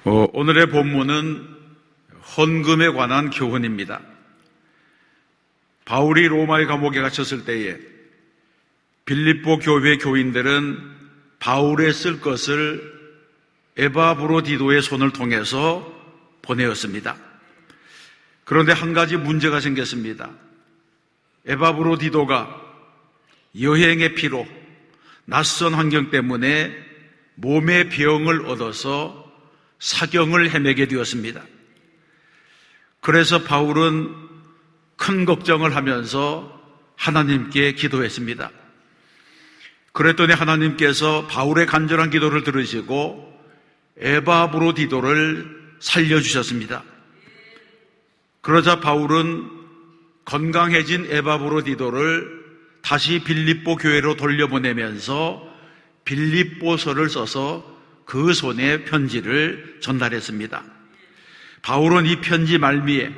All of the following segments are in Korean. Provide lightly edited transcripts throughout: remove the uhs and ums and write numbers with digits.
오늘의 본문은 헌금에 관한 교훈입니다. 바울이 로마의 감옥에 갇혔을 때에 빌립보 교회 교인들은 바울의 쓸 것을 에바브로디도의 손을 통해서 보내었습니다. 그런데 한 가지 문제가 생겼습니다. 에바브로디도가 여행의 피로 낯선 환경 때문에 몸의 병을 얻어서 사경을 헤매게 되었습니다. 그래서 바울은 큰 걱정을 하면서 하나님께 기도했습니다. 그랬더니 하나님께서 바울의 간절한 기도를 들으시고 에바브로디도를 살려주셨습니다. 그러자 바울은 건강해진 에바브로디도를 다시 빌립보 교회로 돌려보내면서 빌립보서를 써서 그 손에 편지를 전달했습니다. 바울은 이 편지 말미에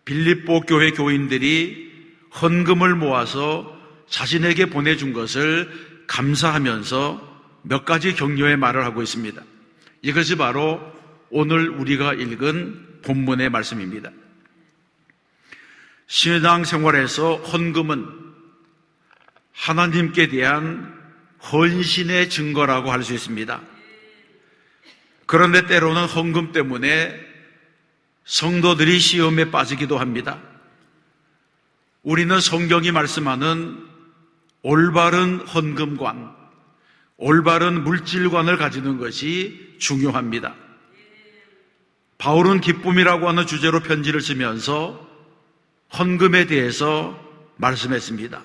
빌립보 교회 교인들이 헌금을 모아서 자신에게 보내준 것을 감사하면서 몇 가지 격려의 말을 하고 있습니다. 이것이 바로 오늘 우리가 읽은 본문의 말씀입니다. 신앙생활에서 헌금은 하나님께 대한 헌신의 증거라고 할 수 있습니다. 그런데 때로는 헌금 때문에 성도들이 시험에 빠지기도 합니다. 우리는 성경이 말씀하는 올바른 헌금관, 올바른 물질관을 가지는 것이 중요합니다. 바울은 기쁨이라고 하는 주제로 편지를 쓰면서 헌금에 대해서 말씀했습니다.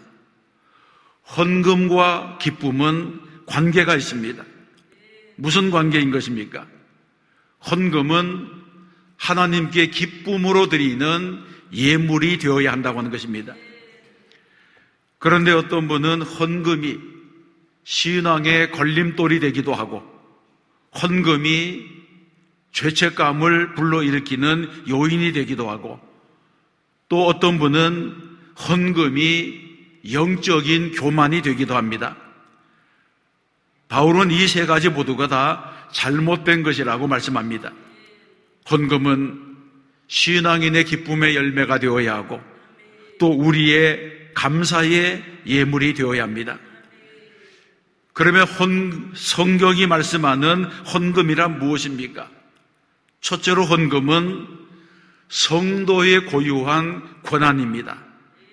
헌금과 기쁨은 관계가 있습니다. 무슨 관계인 것입니까? 헌금은 하나님께 기쁨으로 드리는 예물이 되어야 한다고 하는 것입니다. 그런데 어떤 분은 헌금이 신앙의 걸림돌이 되기도 하고 헌금이 죄책감을 불러일으키는 요인이 되기도 하고 또 어떤 분은 헌금이 영적인 교만이 되기도 합니다. 바울은 이 세 가지 모두가 다 잘못된 것이라고 말씀합니다. 헌금은 신앙인의 기쁨의 열매가 되어야 하고 또 우리의 감사의 예물이 되어야 합니다. 그러면 성경이 말씀하는 헌금이란 무엇입니까? 첫째로 헌금은 성도의 고유한 권한입니다.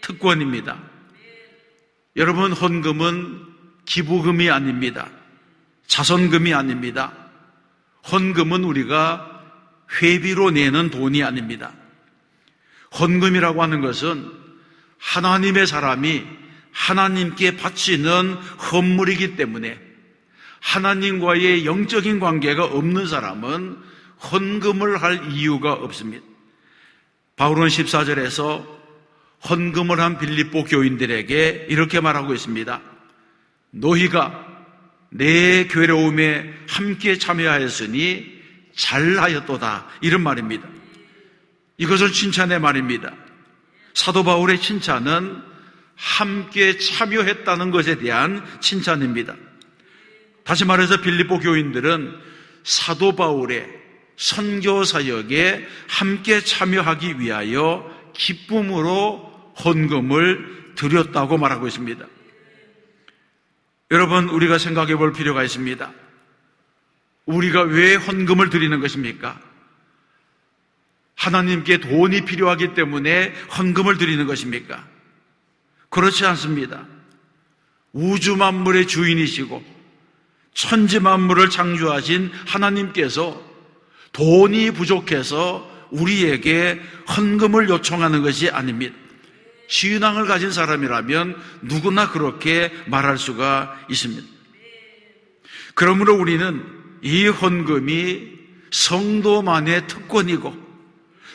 특권입니다. 여러분, 헌금은 기부금이 아닙니다. 자선금이 아닙니다. 헌금은 우리가 회비로 내는 돈이 아닙니다. 헌금이라고 하는 것은 하나님의 사람이 하나님께 바치는 헌물이기 때문에 하나님과의 영적인 관계가 없는 사람은 헌금을 할 이유가 없습니다. 바울은 14절에서 헌금을 한 빌립보 교인들에게 이렇게 말하고 있습니다. 너희가 내 괴로움에 함께 참여하였으니 잘하였도다, 이런 말입니다. 이것은 칭찬의 말입니다. 사도 바울의 칭찬은 함께 참여했다는 것에 대한 칭찬입니다. 다시 말해서 빌립보 교인들은 사도 바울의 선교 사역에 함께 참여하기 위하여 기쁨으로 헌금을 드렸다고 말하고 있습니다. 여러분, 우리가 생각해 볼 필요가 있습니다. 우리가 왜 헌금을 드리는 것입니까? 하나님께 돈이 필요하기 때문에 헌금을 드리는 것입니까? 그렇지 않습니다. 우주 만물의 주인이시고 천지 만물을 창조하신 하나님께서 돈이 부족해서 우리에게 헌금을 요청하는 것이 아닙니다. 신앙을 가진 사람이라면 누구나 그렇게 말할 수가 있습니다. 그러므로 우리는 이 헌금이 성도만의 특권이고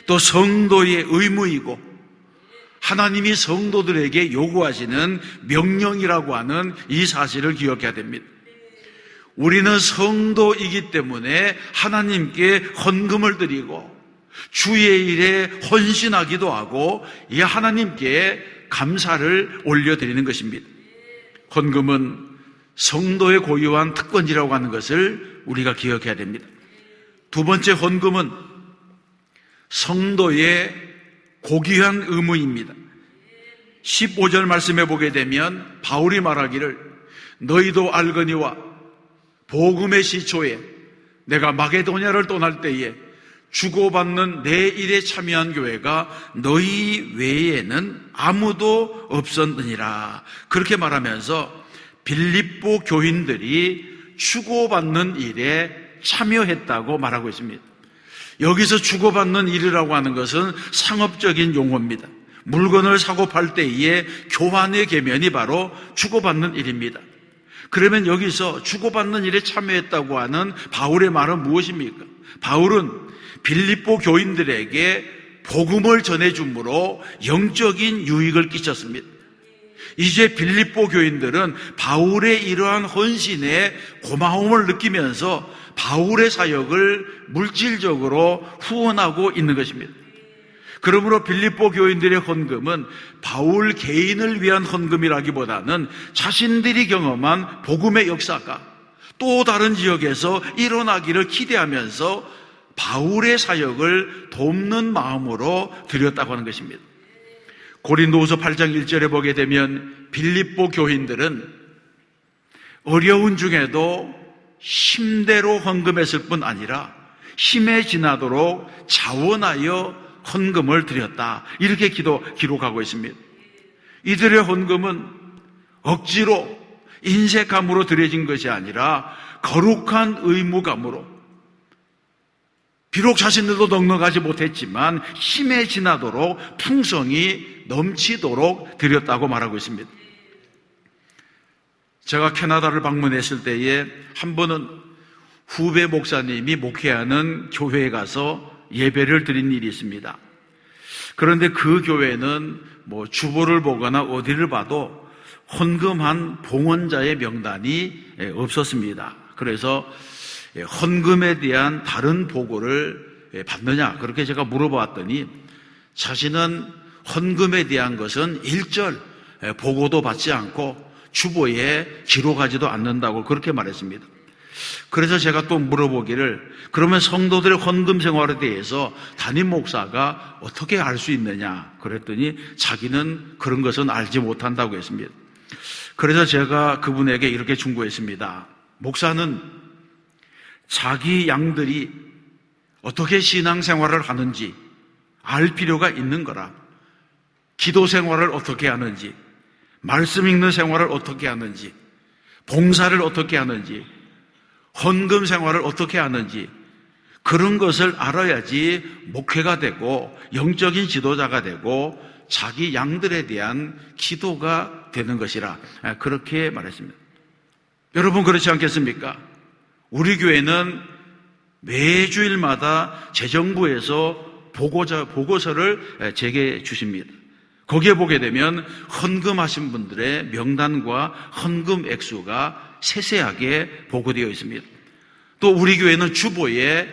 또 성도의 의무이고 하나님이 성도들에게 요구하시는 명령이라고 하는 이 사실을 기억해야 됩니다. 우리는 성도이기 때문에 하나님께 헌금을 드리고 주의 일에 헌신하기도 하고 이 하나님께 감사를 올려드리는 것입니다. 헌금은 성도의 고유한 특권이라고 하는 것을 우리가 기억해야 됩니다. 두 번째 헌금은 성도의 고귀한 의무입니다. 15절 말씀에 보게 되면 바울이 말하기를 너희도 알거니와 복음의 시초에 내가 마게도냐를 떠날 때에 주고받는 내 일에 참여한 교회가 너희 외에는 아무도 없었느니라. 그렇게 말하면서 빌립보 교인들이 주고받는 일에 참여했다고 말하고 있습니다. 여기서 주고받는 일이라고 하는 것은 상업적인 용어입니다. 물건을 사고 팔 때의 교환의 계면이 바로 주고받는 일입니다. 그러면 여기서 주고받는 일에 참여했다고 하는 바울의 말은 무엇입니까? 바울은 빌립보 교인들에게 복음을 전해줌으로 영적인 유익을 끼쳤습니다. 이제 빌립보 교인들은 바울의 이러한 헌신에 고마움을 느끼면서 바울의 사역을 물질적으로 후원하고 있는 것입니다. 그러므로 빌립보 교인들의 헌금은 바울 개인을 위한 헌금이라기보다는 자신들이 경험한 복음의 역사가 또 다른 지역에서 일어나기를 기대하면서 바울의 사역을 돕는 마음으로 드렸다고 하는 것입니다. 고린도후서 8장 1절에 보게 되면 빌립보 교인들은 어려운 중에도 힘대로 헌금했을 뿐 아니라 힘에 지나도록 자원하여 헌금을 드렸다. 이렇게 기록하고 있습니다. 이들의 헌금은 억지로 인색함으로 드려진 것이 아니라 거룩한 의무감으로, 비록 자신들도 넉넉하지 못했지만 힘에 지나도록 풍성이 넘치도록 드렸다고 말하고 있습니다. 제가 캐나다를 방문했을 때에 한 번은 후배 목사님이 목회하는 교회에 가서 예배를 드린 일이 있습니다. 그런데 그 교회는 주보를 보거나 어디를 봐도 헌금한 봉헌자의 명단이 없었습니다. 그래서 헌금에 대한 다른 보고를 받느냐 그렇게 제가 물어봤더니 자신은 헌금에 대한 것은 일절 보고도 받지 않고 주보에 기록하지도 않는다고 그렇게 말했습니다. 그래서 제가 또 물어보기를 그러면 성도들의 헌금 생활에 대해서 담임 목사가 어떻게 알 수 있느냐 그랬더니 자기는 그런 것은 알지 못한다고 했습니다. 그래서 제가 그분에게 이렇게 충고했습니다. 목사는 자기 양들이 어떻게 신앙생활을 하는지 알 필요가 있는 거라. 기도 생활을 어떻게 하는지, 말씀 읽는 생활을 어떻게 하는지, 봉사를 어떻게 하는지, 헌금 생활을 어떻게 하는지 그런 것을 알아야지 목회가 되고 영적인 지도자가 되고 자기 양들에 대한 기도가 되는 것이라 그렇게 말했습니다. 여러분 그렇지 않겠습니까? 우리 교회는 매주일마다 재정부에서 보고서를 제게 주십니다. 거기에 보게 되면 헌금하신 분들의 명단과 헌금 액수가 세세하게 보고되어 있습니다. 또 우리 교회는 주보에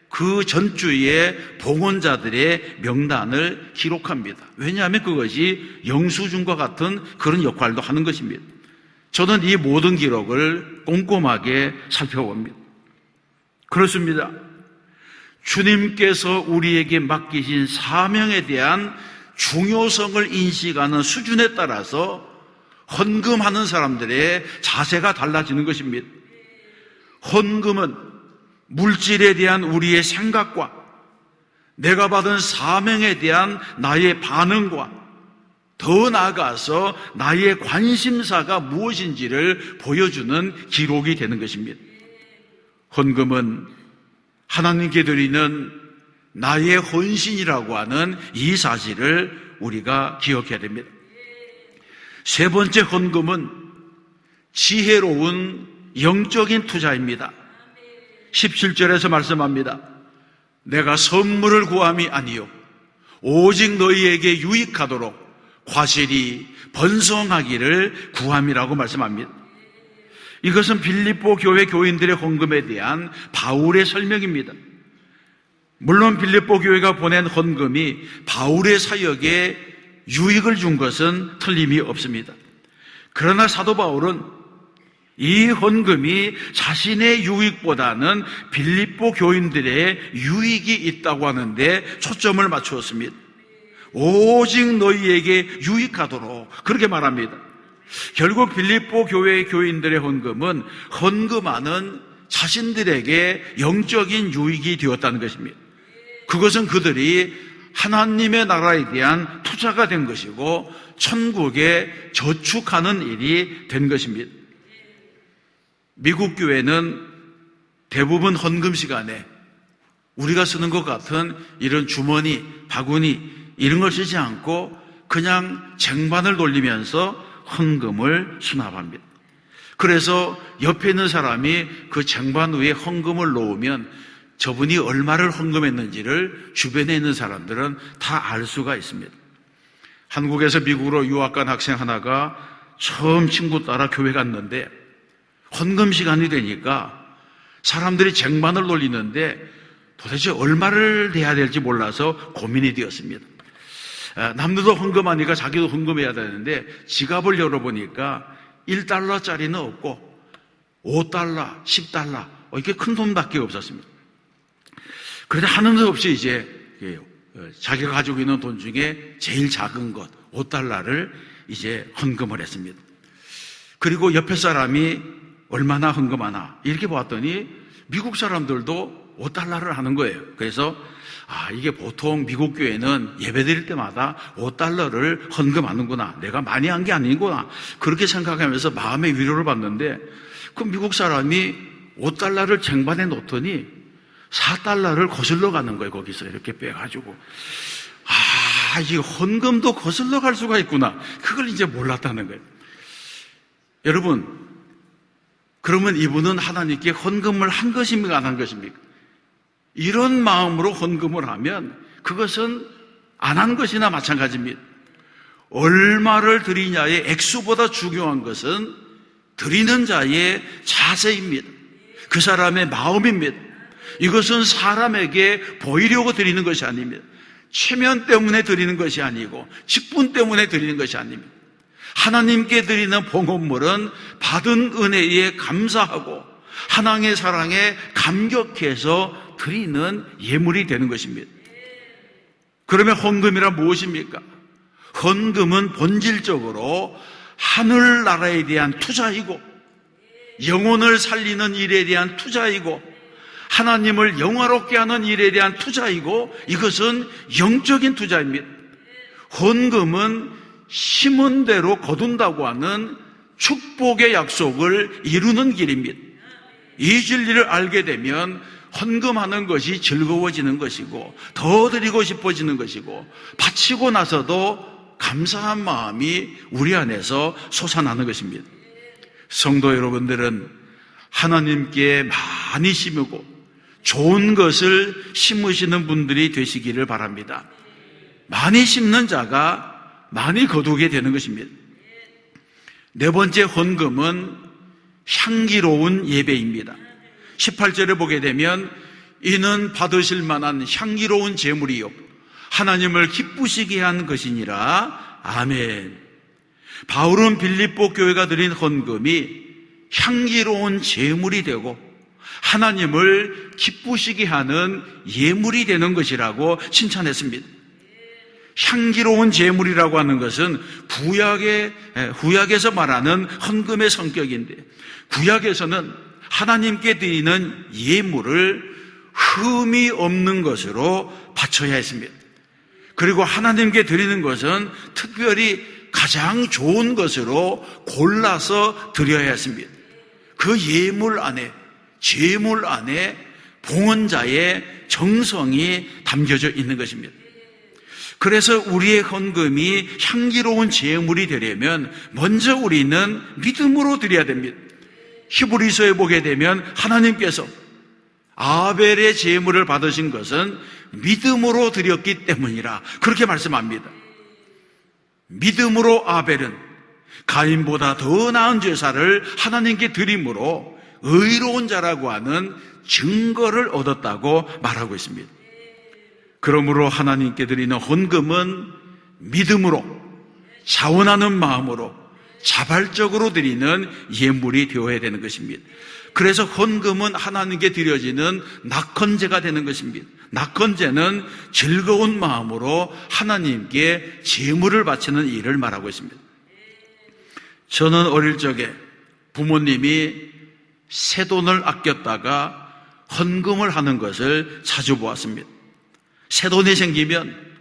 그 전주의 봉헌자들의 명단을 기록합니다. 왜냐하면 그것이 영수증과 같은 그런 역할도 하는 것입니다. 저는 이 모든 기록을 꼼꼼하게 살펴봅니다. 그렇습니다. 주님께서 우리에게 맡기신 사명에 대한 중요성을 인식하는 수준에 따라서 헌금하는 사람들의 자세가 달라지는 것입니다. 헌금은 물질에 대한 우리의 생각과 내가 받은 사명에 대한 나의 반응과 더 나아가서 나의 관심사가 무엇인지를 보여주는 기록이 되는 것입니다. 헌금은 하나님께 드리는 나의 헌신이라고 하는 이 사실을 우리가 기억해야 됩니다. 세 번째 헌금은 지혜로운 영적인 투자입니다. 17절에서 말씀합니다. 내가 선물을 구함이 아니요 오직 너희에게 유익하도록 과실이 번성하기를 구함이라고 말씀합니다. 이것은 빌립보 교회 교인들의 헌금에 대한 바울의 설명입니다. 물론 빌립보 교회가 보낸 헌금이 바울의 사역에 유익을 준 것은 틀림이 없습니다. 그러나 사도 바울은 이 헌금이 자신의 유익보다는 빌립보 교인들의 유익이 있다고 하는데 초점을 맞추었습니다. 오직 너희에게 유익하도록 그렇게 말합니다. 결국 빌립보 교회의 교인들의 헌금은 헌금하는 자신들에게 영적인 유익이 되었다는 것입니다. 그것은 그들이 하나님의 나라에 대한 투자가 된 것이고 천국에 저축하는 일이 된 것입니다. 미국 교회는 대부분 헌금 시간에 우리가 쓰는 것 같은 이런 주머니, 바구니 이런 걸 쓰지 않고 그냥 쟁반을 돌리면서 헌금을 수납합니다. 그래서 옆에 있는 사람이 그 쟁반 위에 헌금을 놓으면 저분이 얼마를 헌금했는지를 주변에 있는 사람들은 다 알 수가 있습니다. 한국에서 미국으로 유학 간 학생 하나가 처음 친구 따라 교회 갔는데 헌금 시간이 되니까 사람들이 쟁반을 돌리는데 도대체 얼마를 내야 될지 몰라서 고민이 되었습니다. 남들도 헌금하니까 자기도 헌금해야 되는데 지갑을 열어보니까 1달러짜리는 없고 5달러, 10달러 이렇게 큰 돈밖에 없었습니다. 그런데 하는 수 없이 이제 자기가 가지고 있는 돈 중에 제일 작은 것 5달러를 이제 헌금을 했습니다. 그리고 옆에 사람이 얼마나 헌금하나 이렇게 보았더니 미국 사람들도 5달러를 하는 거예요. 그래서 이게 보통 미국 교회는 예배 드릴 때마다 5달러를 헌금하는구나. 내가 많이 한 게 아니구나. 그렇게 생각하면서 마음의 위로를 받는데 그 미국 사람이 5달러를 쟁반에 놓더니 4달러를 거슬러 가는 거예요. 거기서 이렇게 빼가지고 이 헌금도 거슬러 갈 수가 있구나. 그걸 이제 몰랐다는 거예요. 여러분, 그러면 이분은 하나님께 헌금을 한 것입니까? 안 한 것입니까? 이런 마음으로 헌금을 하면 그것은 안 한 것이나 마찬가지입니다. 얼마를 드리냐의 액수보다 중요한 것은 드리는 자의 자세입니다. 그 사람의 마음입니다. 이것은 사람에게 보이려고 드리는 것이 아닙니다. 체면 때문에 드리는 것이 아니고 직분 때문에 드리는 것이 아닙니다. 하나님께 드리는 봉헌물은 받은 은혜에 감사하고 하나님의 사랑에 감격해서 드리는 예물이 되는 것입니다. 그러면 헌금이란 무엇입니까? 헌금은 본질적으로 하늘나라에 대한 투자이고 영혼을 살리는 일에 대한 투자이고 하나님을 영화롭게 하는 일에 대한 투자이고 이것은 영적인 투자입니다. 헌금은 심은 대로 거둔다고 하는 축복의 약속을 이루는 길입니다. 이 진리를 알게 되면 헌금하는 것이 즐거워지는 것이고 더 드리고 싶어지는 것이고 바치고 나서도 감사한 마음이 우리 안에서 솟아나는 것입니다. 성도 여러분들은 하나님께 많이 심고 좋은 것을 심으시는 분들이 되시기를 바랍니다. 많이 심는 자가 많이 거두게 되는 것입니다. 네 번째 헌금은 향기로운 예배입니다. 18절에 보게 되면 이는 받으실 만한 향기로운 제물이요 하나님을 기쁘시게 한 것이니라. 아멘. 바울은 빌립보 교회가 드린 헌금이 향기로운 제물이 되고 하나님을 기쁘시게 하는 예물이 되는 것이라고 칭찬했습니다. 향기로운 제물이라고 하는 것은 구약에서 말하는 헌금의 성격인데 구약에서는 하나님께 드리는 예물을 흠이 없는 것으로 바쳐야 했습니다. 그리고 하나님께 드리는 것은 특별히 가장 좋은 것으로 골라서 드려야 했습니다. 그 예물 안에, 제물 안에 봉헌자의 정성이 담겨져 있는 것입니다. 그래서 우리의 헌금이 향기로운 제물이 되려면 먼저 우리는 믿음으로 드려야 됩니다. 히브리서에 보게 되면 하나님께서 아벨의 제물을 받으신 것은 믿음으로 드렸기 때문이라 그렇게 말씀합니다. 믿음으로 아벨은 가인보다 더 나은 제사를 하나님께 드림으로 의로운 자라고 하는 증거를 얻었다고 말하고 있습니다. 그러므로 하나님께 드리는 헌금은 믿음으로 자원하는 마음으로 자발적으로 드리는 예물이 되어야 되는 것입니다. 그래서 헌금은 하나님께 드려지는 낙헌제가 되는 것입니다. 낙헌제는 즐거운 마음으로 하나님께 제물을 바치는 일을 말하고 있습니다. 저는 어릴 적에 부모님이 새돈을 아꼈다가 헌금을 하는 것을 자주 보았습니다. 새돈이 생기면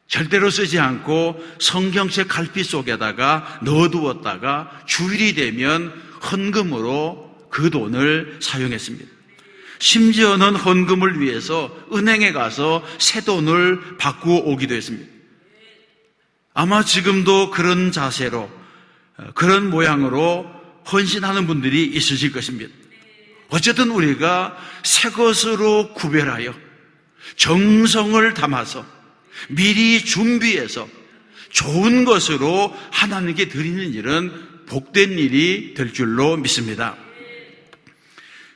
절대로 쓰지 않고 성경책 갈피 속에다가 넣어두었다가 주일이 되면 헌금으로 그 돈을 사용했습니다. 심지어는 헌금을 위해서 은행에 가서 새돈을 바꾸어 오기도 했습니다. 아마 지금도 그런 자세로, 그런 모양으로 헌신하는 분들이 있으실 것입니다. 어쨌든 우리가 새 것으로 구별하여 정성을 담아서 미리 준비해서 좋은 것으로 하나님께 드리는 일은 복된 일이 될 줄로 믿습니다.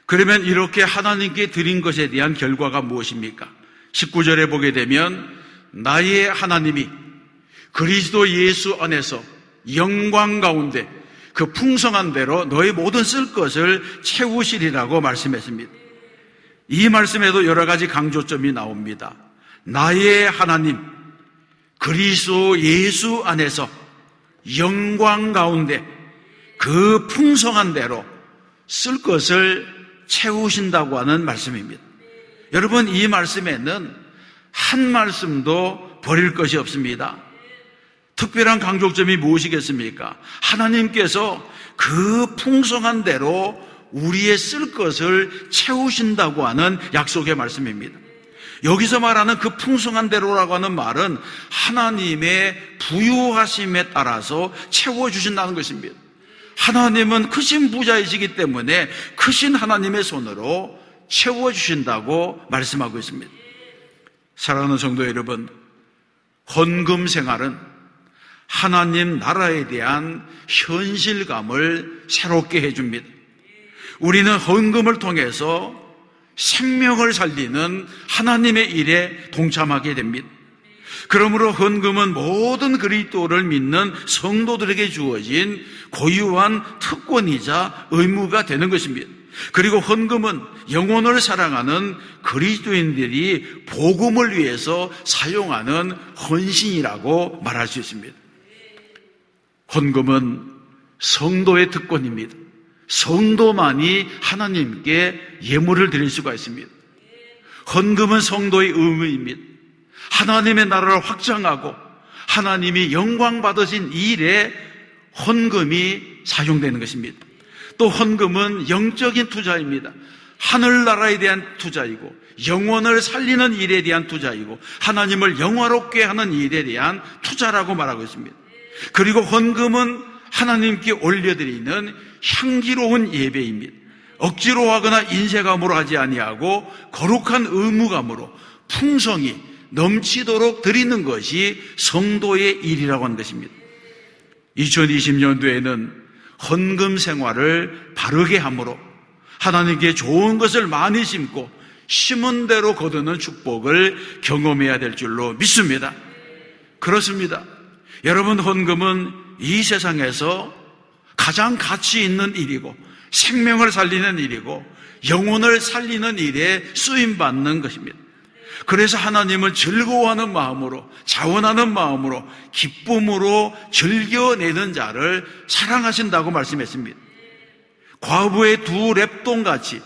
그러면 이렇게 하나님께 드린 것에 대한 결과가 무엇입니까? 19절에 보게 되면 나의 하나님이 그리스도 예수 안에서 영광 가운데 그 풍성한 대로 너의 모든 쓸 것을 채우시리라고 말씀했습니다. 이 말씀에도 여러 가지 강조점이 나옵니다. 나의 하나님 그리스도 예수 안에서 영광 가운데 그 풍성한 대로 쓸 것을 채우신다고 하는 말씀입니다. 여러분, 이 말씀에는 한 말씀도 버릴 것이 없습니다. 특별한 강조점이 무엇이겠습니까? 하나님께서 그 풍성한 대로 우리의 쓸 것을 채우신다고 하는 약속의 말씀입니다. 여기서 말하는 그 풍성한 대로라고 하는 말은 하나님의 부유하심에 따라서 채워주신다는 것입니다. 하나님은 크신 부자이시기 때문에 크신 하나님의 손으로 채워주신다고 말씀하고 있습니다. 사랑하는 성도 여러분, 헌금 생활은 하나님 나라에 대한 현실감을 새롭게 해줍니다. 우리는 헌금을 통해서 생명을 살리는 하나님의 일에 동참하게 됩니다. 그러므로 헌금은 모든 그리스도를 믿는 성도들에게 주어진 고유한 특권이자 의무가 되는 것입니다. 그리고 헌금은 영혼을 사랑하는 그리스도인들이 복음을 위해서 사용하는 헌신이라고 말할 수 있습니다. 헌금은 성도의 특권입니다. 성도만이 하나님께 예물을 드릴 수가 있습니다. 헌금은 성도의 의무입니다. 하나님의 나라를 확장하고 하나님이 영광 받으신 일에 헌금이 사용되는 것입니다. 또 헌금은 영적인 투자입니다. 하늘나라에 대한 투자이고 영혼을 살리는 일에 대한 투자이고 하나님을 영화롭게 하는 일에 대한 투자라고 말하고 있습니다. 그리고 헌금은 하나님께 올려드리는 향기로운 예배입니다. 억지로 하거나 인색함으로 하지 아니하고 거룩한 의무감으로 풍성히 넘치도록 드리는 것이 성도의 일이라고 하는 것입니다. 2020년도에는 헌금 생활을 바르게 함으로 하나님께 좋은 것을 많이 심고 심은 대로 거두는 축복을 경험해야 될 줄로 믿습니다. 그렇습니다. 여러분, 헌금은 이 세상에서 가장 가치 있는 일이고 생명을 살리는 일이고 영혼을 살리는 일에 쓰임받는 것입니다. 그래서 하나님은 즐거워하는 마음으로, 자원하는 마음으로, 기쁨으로 즐겨내는 자를 사랑하신다고 말씀했습니다. 과부의 두 랩돈같이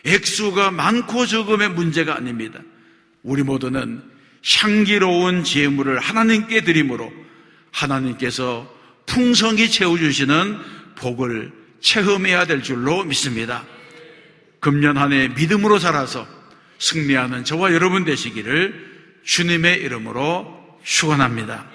액수가 많고 적음의 문제가 아닙니다. 우리 모두는 향기로운 제물을 하나님께 드림으로 하나님께서 풍성히 채워주시는 복을 체험해야 될 줄로 믿습니다. 금년 한 해 믿음으로 살아서 승리하는 저와 여러분 되시기를 주님의 이름으로 축원합니다.